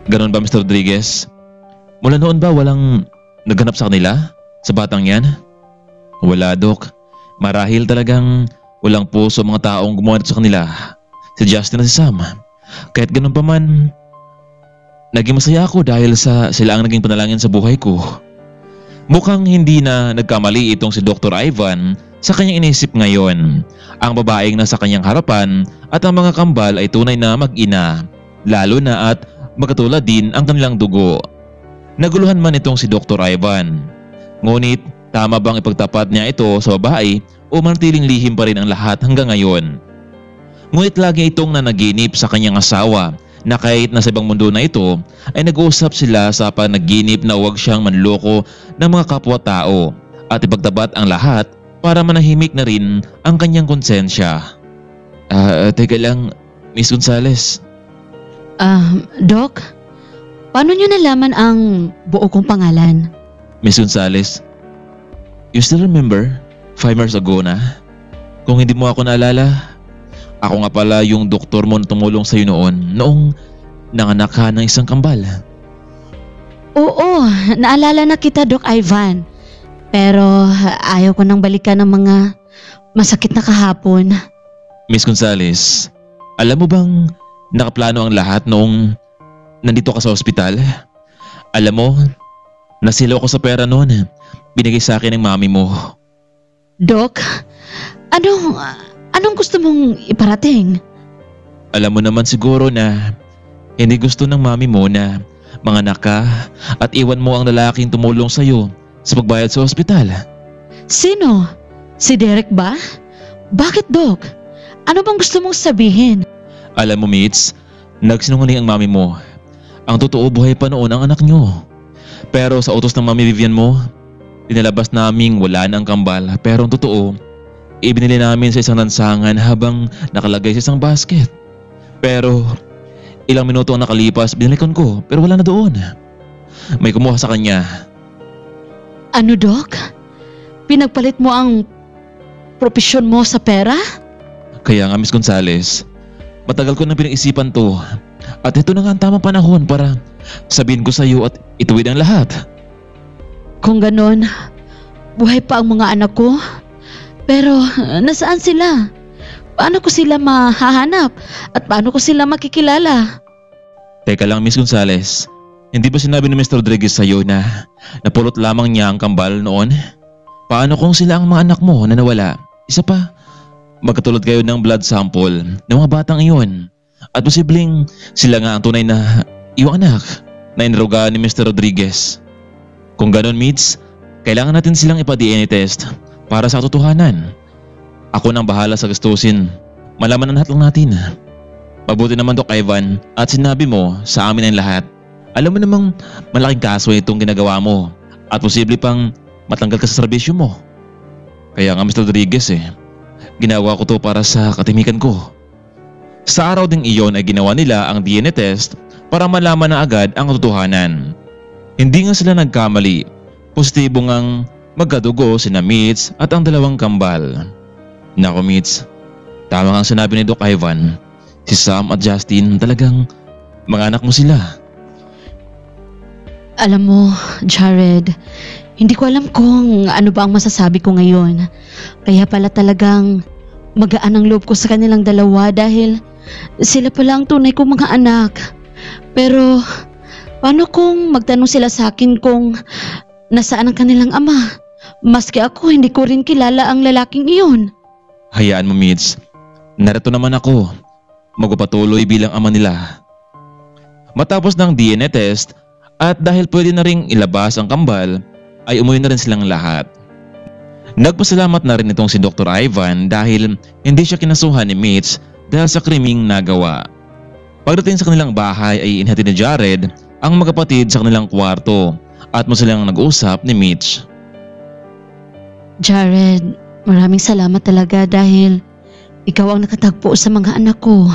Ganon ba, Mr. Rodriguez? Mula noon ba walang naghanap sa kanila? Sa batang yan? Wala, Doc. Marahil talagang walang puso mga taong gumawa sa kanila. Si Justin at si Sam. Kahit ganun pa man, naging masaya ako dahil sila ang naging panalangin sa buhay ko. Mukhang hindi na nagkamali itong si Dr. Ivan sa kanyang inisip ngayon. Ang babaeng nasa kanyang harapan at ang mga kambal ay tunay na mag-ina. Lalo na at magkatulad din ang kanilang dugo. Naguluhan man itong si Dr. Ivan. Ngunit tama bang ipagtapat niya ito sa babae o manatiling lihim pa rin ang lahat hanggang ngayon? Ngunit lagi itong nanaginip sa kanyang asawa na kahit nasa ibang mundo na ito ay nag-uusap sila sa panaginip na huwag siyang manloko ng mga kapwa-tao at ipagtapat ang lahat para manahimik na rin ang kanyang konsensya. Teka lang, Miss Gonzales. Doc, paano niyo nalaman ang buo kong pangalan? Miss Gonzales, you still remember 5 years ago na? Kung hindi mo ako naalala, ako nga pala yung doktor mo na tumulong sa'yo noong nanganak ka ng isang kambal. Oo, naalala na kita, Doc Ivan. Pero ayaw ko nang balikan ng mga masakit na kahapon. Miss Gonzales, alam mo bang nakaplano ang lahat noong nandito ka sa ospital? Alam mo, nasilaw ako sa pera noon. Binigay sa akin ng mami mo. Doc, anong gusto mong iparating? Alam mo naman siguro na hindi gusto ng mami mo na manganak ka at iwan mo ang lalaking tumulong sa'yo sa pagbayad sa ospital. Sino? Si Derek ba? Bakit, Doc? Ano bang gusto mong sabihin? Alam mo, Mitch, nagsinungaling ang mami mo. Ang totoo, buhay pa noon ang anak nyo. Pero sa utos ng mami Vivian mo, dinalabas naming wala na ang kambal. Pero ang totoo, ibinili namin sa isang lansangan habang nakalagay sa isang basket. Pero ilang minuto ang nakalipas, binalikan ko pero wala na doon. May kumuha sa kanya. Ano, Doc? Pinagpalit mo ang propesyon mo sa pera? Kaya nga, Miss Gonzales, matagal ko nang pinag-isipan to. At ito na nga ang tamang panahon para sabihin ko sa iyo at ituwid ang lahat. Kung ganon, buhay pa ang mga anak ko. Pero nasaan sila? Paano ko sila mahahanap? At paano ko sila makikilala? Teka lang, Miss Gonzales. Hindi ba sinabi ni Mr. Rodriguez sa iyo na napulot lamang niya ang kambal noon? Paano kung sila ang mga anak mo na nawala? Isa pa, magkatulad kayo ng blood sample ng mga batang iyon. At posibleng sila nga ang tunay na iyong anak na inirugaan ni Mr. Rodriguez. Kung ganon, Mitch, kailangan natin silang ipa-DNA test para sa katotohanan. Ako nang bahala sa gastusin. Malaman na lahat lang natin. Mabuti naman, Doc Ivan, at sinabi mo sa amin ang lahat. Alam mo namang malaking kaso itong ginagawa mo at posible pang matanggal ka sa serbisyo mo. Kaya nga, Mr. Rodriguez, ginawa ko to para sa katimikan ko. Sa araw ding iyon ay ginawa nila ang DNA test para malaman na agad ang katotohanan. Hindi nga sila nagkamali. Positibo ngang magkadugo sina Mitch at ang dalawang kambal. Nako, Mitch, tama ang sinabi ni Doc Ivan. Si Sam at Justin talagang mga anak mo sila. Alam mo, Jared, hindi ko alam kung ano ba ang masasabi ko ngayon. Kaya pala talagang magaan ang loob ko sa kanilang dalawa dahil sila pala ang tunay kong mga anak. Pero paano kung magtanong sila sa akin kung nasaan ang kanilang ama? Maski ako, hindi ko rin kilala ang lalaking iyon. Hayaan mo, Mitch. Narito naman ako. Magpapatuloy bilang ama nila. Matapos ng DNA test at dahil pwede na ring ilabas ang kambal, ay umuwi na rin silang lahat. Nagpasalamat na rin itong si Dr. Ivan dahil hindi siya kinasuhan ni Mitch dahil sa kriming nagawa. Pagdating sa kanilang bahay ay inhatid ni Jared ang magkapatid sa kanilang kwarto at mo silang nag-usap ni Mitch. Jared, maraming salamat talaga dahil ikaw ang nakatagpo sa mga anak ko.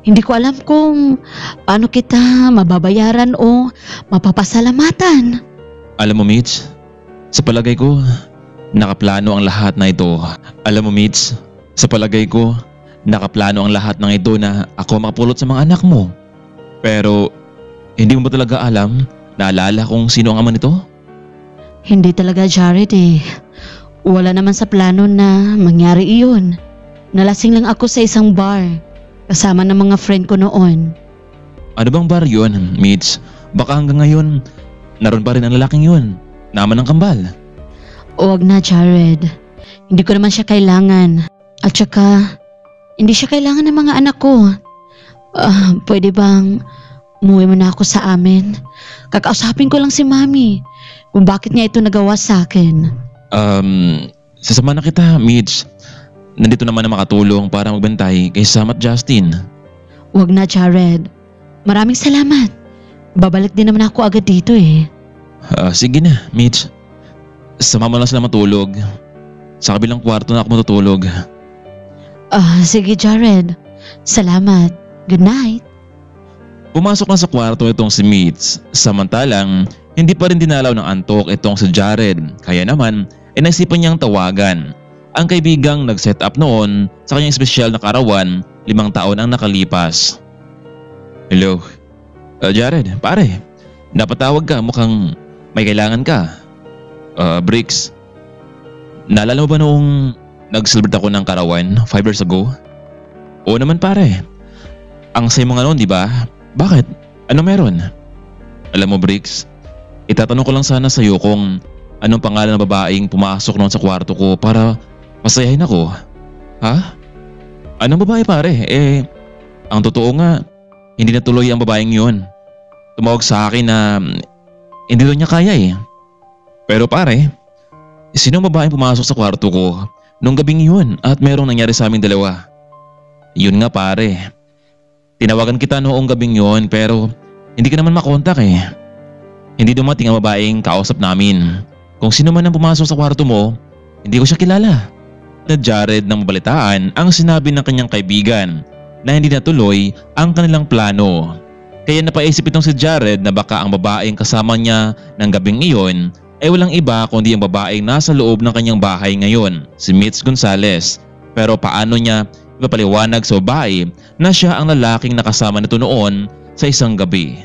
Hindi ko alam kung paano kita mababayaran o mapapasalamatan. Alam mo, Mitch, sa palagay ko, nakaplano ang lahat na ito. Alam mo, Mitch, sa palagay ko, nakaplano ang lahat ng ito na ako makapulot sa mga anak mo. Pero, hindi mo ba talaga naalala kung sino ang ama nito? Hindi talaga, Jared Wala naman sa plano na mangyari iyon. Nalasing lang ako sa isang bar kasama ng mga friend ko noon. Ano bang bar yun, Mitch? Baka hanggang ngayon, naroon pa rin ang lalaking yun. Naman ng kambal. Huwag na, Jared. Hindi ko naman siya kailangan. At saka, hindi siya kailangan ng mga anak ko. Pwede bang umuwi mo na ako sa amin? Kakausapin ko lang si Mami kung bakit niya ito nagawa sa akin. Sasama na kita, Mitch. nandito naman na makatulong para magbantay kay Sam at Justin. Wag na, Jared. Maraming salamat. Babalik din naman ako agad dito eh. Sige na, Mitch. Sama mo lang sila matulog. Sa kabilang kwarto na ako matutulog. Sige, Jared. Salamat. Good night. Pumasok na sa kwarto itong si Mitch. Samantalang, hindi pa rin dinalaw ng antok itong si Jared. Kaya naman, naisipan niyang tawagan ang kaibigang nag-set up noon sa kanyang espesyal na karawan 5 taon ang nakalipas. Hello? Jared, pare. Napatawag ka, mukhang may kailangan ka. Bricks. Naalala mo ba noong nag-celebrate ako ng karawan 5 years ago? Oo naman pare. Ang saya mo nga noon, di ba? Bakit? Ano meron? Alam mo Bricks, itatanong ko lang sana sa iyo kung anong pangalan ng babaeng pumasok noon sa kwarto ko para masayahin ako. Ha? Anong babae pare? Ang totoo nga, hindi natuloy ang babaeng yun. Tumawag sa akin na hindi daw niya kaya eh. Pero pare, sino ang babaeng pumasok sa kwarto ko nung gabing yun at merong nangyari sa aming dalawa? Yun nga pare. Tinawagan kita noong gabing yun pero hindi ka naman makontak eh. Hindi dumating ang babaeng kausap namin. Kung sino man ang pumasok sa kwarto mo, hindi ko siya kilala. Na Jared nang mabalitaan ang sinabi ng kanyang kaibigan na hindi natuloy ang kanilang plano. Kaya napaisip itong si Jared na baka ang babaeng kasama niya ng gabing iyon ay walang iba kundi ang babaeng nasa loob ng kanyang bahay ngayon, si Mitch Gonzalez. Pero paano niya ipapaliwanag sa babae na siya ang lalaking nakasama nito noon sa isang gabi?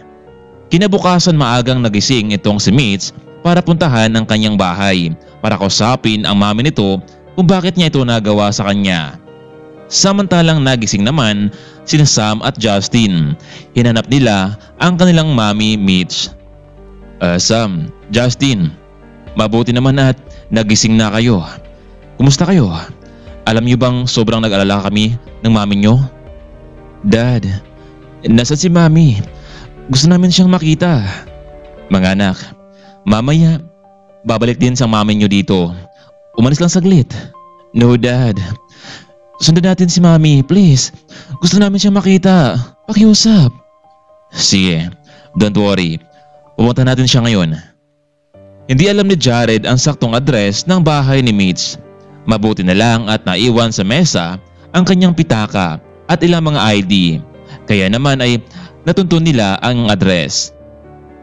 Kinabukasan maagang nagising itong si Mitch para puntahan ang kanyang bahay para kausapin ang mami nito kung bakit niya ito nagawa sa kanya. Samantalang nagising naman sina Sam at Justin. Hinanap nila ang kanilang mami Mitch. Sam, Justin, mabuti naman at nagising na kayo. Kumusta kayo? Alam niyo bang sobrang nag-alala kami ng mami niyo? Dad, nasaan si mami? Gusto namin siyang makita. Mga anak, mamaya babalik din sa mami niyo dito. Umalis lang saglit. No dad, sundan natin si mami, please. Gusto namin siyang makita. Pakiusap. Sige, don't worry. Pumunta natin siya ngayon. Hindi alam ni Jared ang saktong address ng bahay ni Mitch. Mabuti na lang at naiwan sa mesa ang kanyang pitaka at ilang mga ID. Kaya naman ay natuntun nila ang address.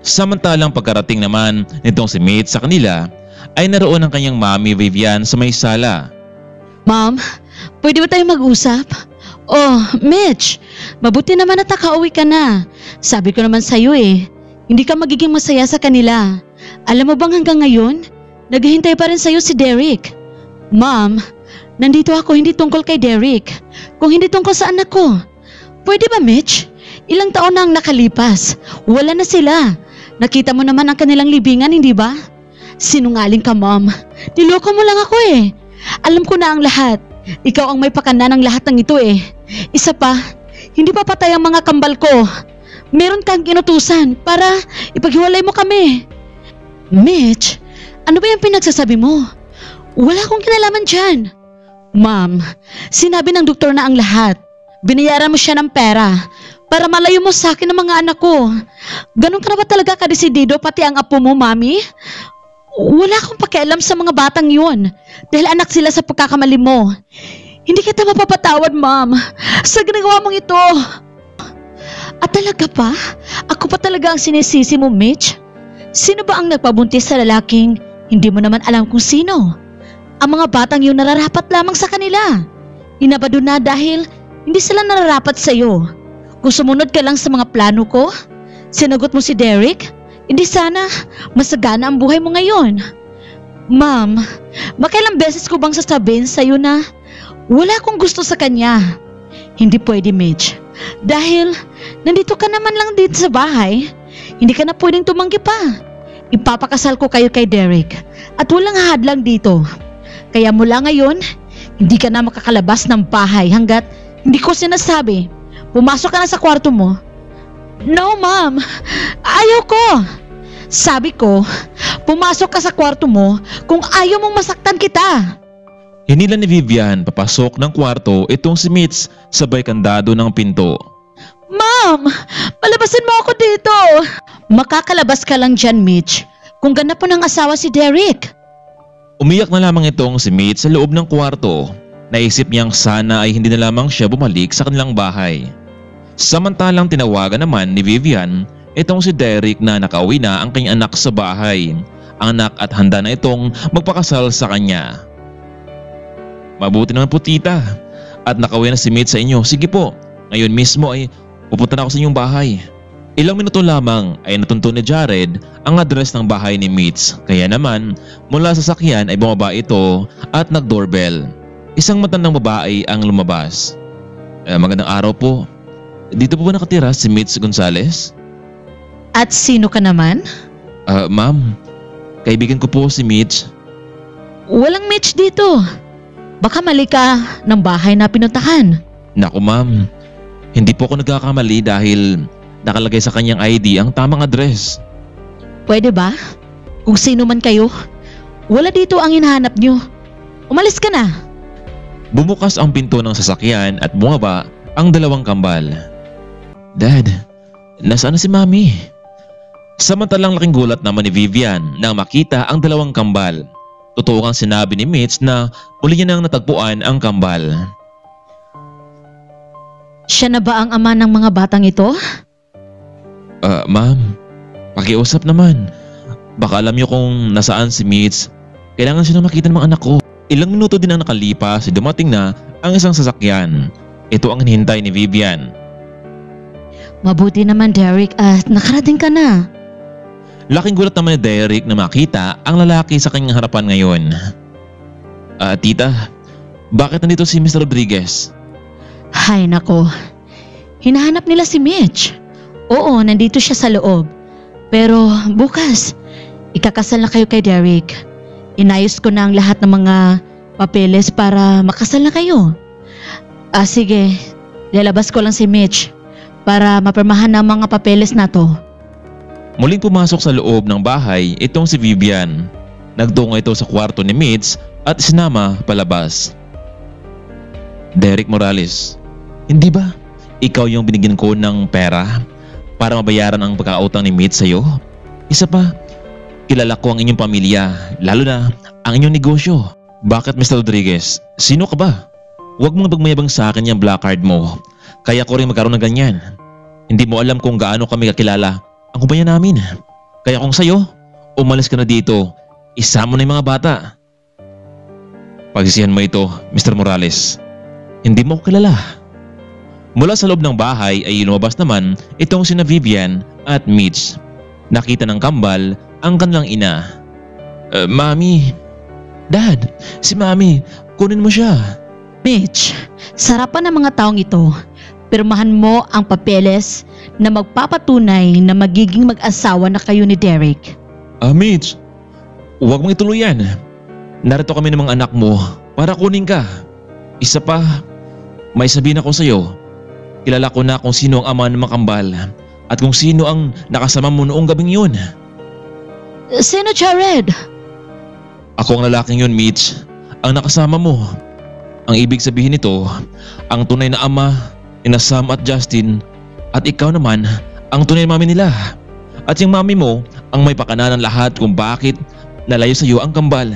Samantalang pagkarating naman nitong si Mitch sa kanila ay naroon ang kanyang mami Vivian sa may sala. Ma'am, pwede ba tayo mag-usap? Oh, Mitch, mabuti naman at nakauwi ka na. Sabi ko naman sa'yo eh, hindi ka magiging masaya sa kanila. Alam mo bang hanggang ngayon, naghihintay pa rin sa'yo si Derek. Ma'am, nandito ako hindi tungkol kay Derek, kung hindi tungkol sa anak ko. Pwede ba Mitch? Ilang taon na ang nakalipas, wala na sila. Nakita mo naman ang kanilang libingan, hindi ba? Sinungaling ka, Mom. Niloko mo lang ako eh. Alam ko na ang lahat. Ikaw ang may pakana ng lahat ng ito eh. Isa pa, hindi pa patay ang mga kambal ko. Meron kang inutusan para ipaghiwalay mo kami. Mitch, ano ba yung pinagsasabi mo? Wala akong kinalaman dyan. Ma'am, sinabi ng doktor na ang lahat. Binayaran mo siya ng pera para malayo mo sa akin ang mga anak ko. Ganun ka na ba talaga kadesidido pati ang apo mo, Mami? Wala akong pakialam sa mga batang yun dahil anak sila sa pagkakamali mo. Hindi kita mapapatawad, Ma'am, sa ginagawa mong ito. At talaga pa? Ako pa talaga ang sinisisi mo, Mitch? Sino ba ang nagpabuntis sa lalaking hindi mo naman alam kung sino? Ang mga batang yun nararapat lamang sa kanila. Inabado na dahil hindi sila nararapat sa'yo. Kung sumunod ka lang sa mga plano ko, sinagot mo si Derek, hindi sana masagana ang buhay mo ngayon. Ma'am, makailang beses ko bang sasabihin sa'yo na wala akong gusto sa kanya? Hindi pwede, Mitch. Dahil nandito ka naman lang dito sa bahay, hindi ka na pwedeng tumanggi pa. Ipapakasal ko kayo kay Derek at walang hadlang dito. Kaya mula ngayon, hindi ka na makakalabas ng bahay hanggat hindi ko sinasabi. Pumasok ka na sa kwarto mo. No, Ma'am. Ayaw ko. Sabi ko, pumasok ka sa kwarto mo kung ayaw mong masaktan kita. Hinila ni Vivian papasok ng kwarto itong si Mitch sabay kandado ng pinto. Ma'am, palabasin mo ako dito. Makakalabas ka lang dyan, Mitch, kung ganap po ng asawa si Derek. Umiyak na lamang itong si Mitch sa loob ng kwarto. Naisip niyang sana ay hindi na lamang siya bumalik sa kanilang bahay. Samantalang tinawagan naman ni Vivian itong si Derek na nakauwi na ang kanyang anak sa bahay. Ang anak at handa na itong magpakasal sa kanya. Mabuti naman po tita at nakauwi na si Mitch sa inyo. Sige po, ngayon mismo ay pupunta na ako sa inyong bahay. Ilang minuto lamang ay natunto ni Jared ang address ng bahay ni Mitch. Kaya naman mula sa sakyan ay bumaba ito at nag-doorbell. Isang matandang babae ang lumabas. Magandang araw po. Dito po ba nakatira si Mitch Gonzales? At sino ka naman? Ma'am, kaibigan ko po si Mitch. Walang Mitch dito. Baka mali ka ng bahay na pinuntahan. Naku ma'am, hindi po ako nagkakamali dahil nakalagay sa kanyang ID ang tamang address. Pwede ba? Kung sino man kayo, wala dito ang hinahanap nyo. Umalis ka na. Bumukas ang pinto ng sasakyan at bumaba ang dalawang kambal. Dad, nasaan na si Mami? Samantalang laking gulat naman ni Vivian nang makita ang dalawang kambal. Totoo kang sinabi ni Mitch na uli niya nang natagpuan ang kambal. Siya na ba ang ama ng mga batang ito? Ma'am, pakiusap naman. Baka alam niyo kung nasaan si Mitch. Kailangan siya na makita ng mga anak ko. Ilang minuto din ang nakalipas, dumating na ang isang sasakyan. Ito ang hinihintay ni Vivian. Mabuti naman Derek at nakarating ka na. Laking gulat naman ni Derek na makita ang lalaki sa kanyang harapan ngayon. Tita, bakit nandito si Mr. Rodriguez? Hay nako, hinahanap nila si Mitch. Oo, nandito siya sa loob. Pero bukas, ikakasal na kayo kay Derek. Inayos ko na ang lahat ng mga papeles para makasal na kayo. Sige, lalabas ko lang si Mitch para mapirmahan ang mga papeles na to. Muling pumasok sa loob ng bahay itong si Vivian. Nagtungo ito sa kwarto ni Mitch at sinama palabas. Derek Morales, hindi ba ikaw yung binigyan ko ng pera para mabayaran ang pagkautang ni Mitch sa'yo? Isa pa, kilala ko ang inyong pamilya, lalo na ang inyong negosyo. Bakit Mr. Rodriguez? Sino ka ba? Huwag mong bagmayabang sa akin yung black card mo. Kaya ko rin magkaroon ng ganyan. Hindi mo alam kung gaano kami kakilala ang kumpanya namin. Kaya kung sa'yo, umalis ka na dito. Isama mo na yung mga bata. Pagsisihan mo ito, Mr. Morales. Hindi mo ko kilala. Mula sa loob ng bahay ay lumabas naman itong sina Vivian at Mitch. Nakita ng kambal ang kanilang ina. Mami, Dad, si Mami, kunin mo siya. Mitch, sarapan ng mga taong ito. Pirmahan mo ang papeles na magpapatunay na magiging mag-asawa na kayo ni Derek. Mitch, huwag mong ituloy yan. Narito kami ng mga anak mo para kunin ka. Isa pa, may sabihin ako sa'yo. Kilala ko na kung sino ang ama ng mga kambal at kung sino ang nakasama mo noong gabing yun. Sino Jared? Ako ang lalaking yun, Mitch. Ang nakasama mo. Ang ibig sabihin nito, ang tunay na ama ni Sam at Justin at ikaw naman ang tunay na mami nila. At yung mami mo ang may pakana ng lahat kung bakit nalayo sa iyo ang kambal.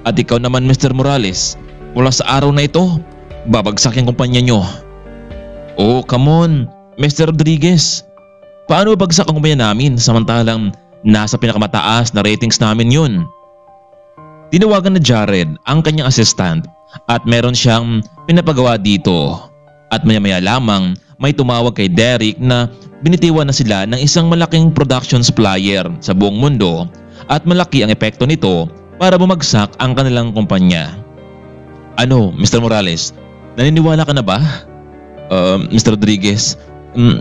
At ikaw naman Mr. Morales, mula sa araw na ito, babagsak yung kumpanya nyo. Oh, come on, Mr. Rodriguez. Paano babagsak ang kumpanya namin samantalang nasa pinakamataas na ratings namin yun? Tinawagan na Jared ang kanyang assistant at meron siyang pinapagawa dito. At maya-maya lamang may tumawag kay Derek na binitiwan na sila ng isang malaking production supplier sa buong mundo at malaki ang epekto nito para bumagsak ang kanilang kumpanya. Ano, Mr. Morales, naniniwala ka na ba? Mr. Rodriguez,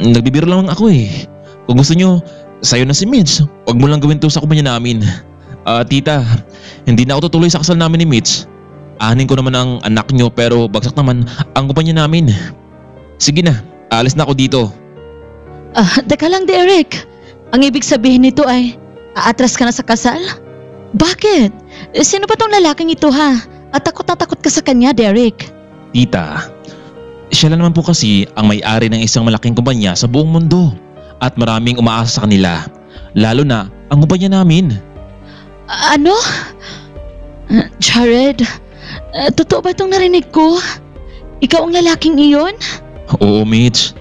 nagbibiro lang ako eh. Kung gusto nyo, sayo na si Mitch. Huwag mo lang gawin to sa kumpanya namin. Tita, hindi na ako tutuloy sa kasal namin ni Mitch. Ahanin ko naman ang anak nyo pero bagsak naman ang kumpanya namin. Sige na, alis na ako dito. Teka lang Derek. Ang ibig sabihin nito ay aatras ka na sa kasal? Bakit? Sino ba tong lalaking ito ha? At takot na takot ka sa kanya, Derek. Tita, siya lang naman po kasi ang may-ari ng isang malaking kumpanya sa buong mundo at maraming umaasa sa kanila, lalo na ang kumpanya namin. Ano? Jared, totoo ba itong narinig ko? Ikaw ang lalaking iyon? Oo, Mitch.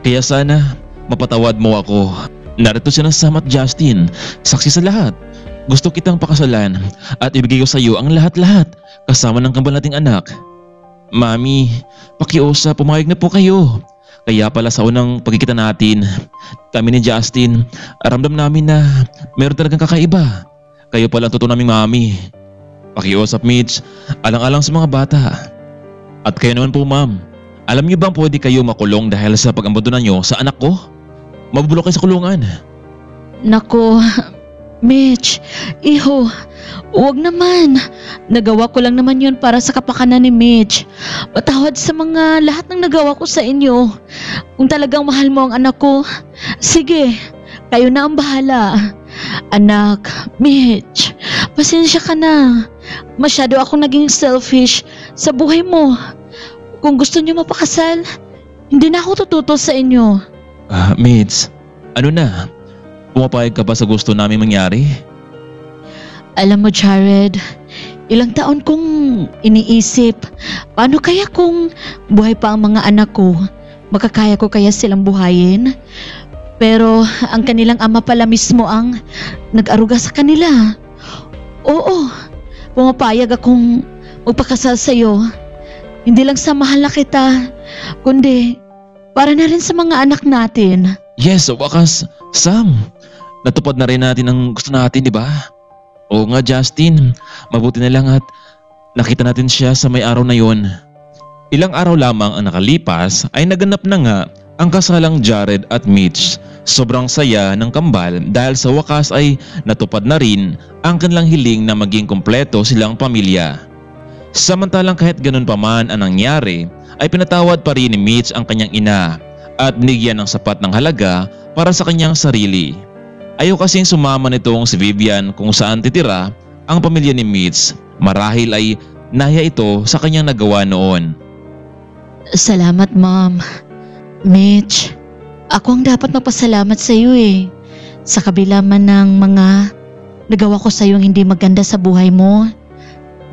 Kaya sana mapatawad mo ako. Narito si Sam at Justin, saksi sa lahat. Gusto kitang pakasalan at ibigay ko sa iyo ang lahat-lahat kasama ng kambal nating anak. Mami, pakiusap, pumayag na po kayo. Kaya pala sa unang pagkikita natin, kami ni Justin, ramdam namin na meron talagang kakaiba. Kayo pala ang totoo naming mami. Pakiusap, Mitch, alang-alang sa mga bata. At kayo naman po, ma'am. Alam niyo bang pwede kayo makulong dahil sa pag-abandonan niyo sa anak ko? Mabubulok kayo sa kulungan. Nako, Mitch, iho, huwag naman. Nagawa ko lang naman yun para sa kapakanan ni Mitch. Patawad sa mga lahat ng nagawa ko sa inyo. Kung talagang mahal mo ang anak ko, sige, kayo na ang bahala. Anak, Mitch, pasensya ka na. Masyado akong naging selfish sa buhay mo. Kung gusto niyo mapakasal, hindi na ako tututo sa inyo. Mitch, ano na? Pumapayag ka ba sa gusto namin mangyari? Alam mo, Jared, ilang taon kong iniisip, paano kaya kung buhay pa ang mga anak ko? Makakaya ko kaya silang buhayin? Pero ang kanilang ama pala mismo ang nag-aruga sa kanila. Oo, pumapayag akong magpakasal sa'yo. Hindi lang sa mahal na kita, kundi para na rin sa mga anak natin. Yes, sa wakas, Sam. Natupad na rin natin ang gusto natin, di ba? Oo nga, Justin. Mabuti na lang at nakita natin siya sa may araw na yon. Ilang araw lamang ang nakalipas ay naganap na nga ang kasalang Jared at Mitch. Sobrang saya ng kambal dahil sa wakas ay natupad na rin ang kanilang hiling na maging kompleto silang pamilya. Samantalang kahit ganun pa man ang nangyari, ay pinatawad pa rin ni Mitch ang kanyang ina at binigyan ng sapat ng halaga para sa kanyang sarili. Ayaw kasing sumama nitong si Vivian kung saan titira ang pamilya ni Mitch. Marahil ay nahiya ito sa kanyang nagawa noon. Salamat, Mom. Mitch, ako ang dapat magpasalamat sa iyo eh. Sa kabila man ng mga nagawa ko sa iyo hindi maganda sa buhay mo,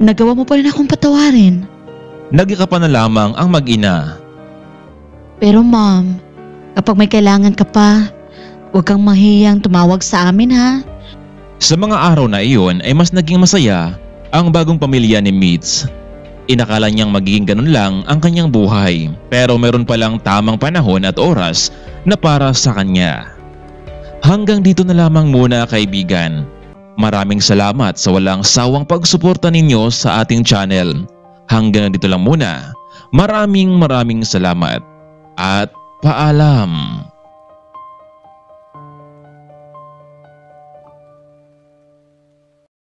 nagawa mo pa rin akong patawarin. Nagika pa na lamang ang mag-ina. Pero Mom, kapag may kailangan ka pa, huwag kang mahiyang tumawag sa amin ha. Sa mga araw na iyon ay mas naging masaya ang bagong pamilya ni Mitch. Inakala niyang magiging ganun lang ang kanyang buhay, pero meron palang tamang panahon at oras na para sa kanya. Hanggang dito na lamang muna, kaibigan. Maraming salamat sa walang sawang pagsuporta ninyo sa ating channel. Hanggang dito lang muna. Maraming salamat at paalam.